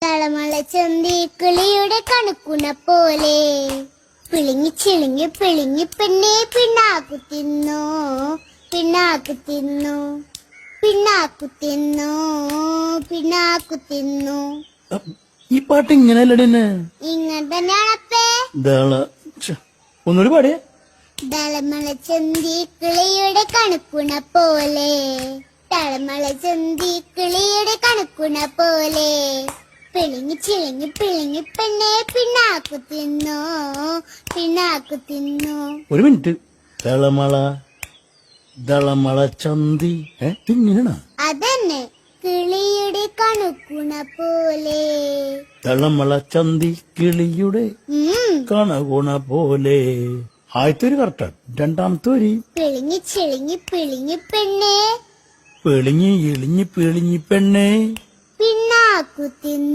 തളമള ചന്തി കിളിയുടെ കണക്കുണ പോലെ പിളിങ്ങി ചിളിങ്ങി പിളിങ്ങി പെണ്ണെ പിണ്ണാക്കു തിന്നു പിണ്ണാക്കു തിന്നു പിണ്ണാക്കു തിന്നു പിണ്ണാക്കു തിന്നു. ഈ പാട്ട് ഇങ്ങനെയല്ലേ ഇങ്ങനെ തന്നെയാണപ്പേ. ഒന്നുകൂടി പാടിയേ. തളമള ചന്തി കിളിയുടെ കണക്കുണ പോലെ തളമള ചന്തി കിളിയുടെ കണക്കുണ പോലെ പിളിങ്ങി ചിളിങ്ങി പിളിങ്ങി പെണ്ണെ പിണ്ണാക്കു തിന്നു പിണ്ണാക്കു തിന്നു. ഒരു മിനിറ്റ്. ദളമള ചന്തി ഇങ്ങനെയാണോ? അതന്നെ, കിളിയുടെ കണക്കുണ പോലെ. ദളമള ചന്തി കിളിയുടെ കണകുണ പോലെ. ആദ്യത്തെ ഒരു കറക്റ്റാണ്. രണ്ടാമത്തെ ഒരു പിളിങ്ങി ചിളിങ്ങി പിളിങ്ങി പെണ്ണെ പിളിങ്ങി ഇളിഞ്ഞി പിളിഞ്ഞി പെണ്ണെ പിണ്ണാക്കു തിന്നു.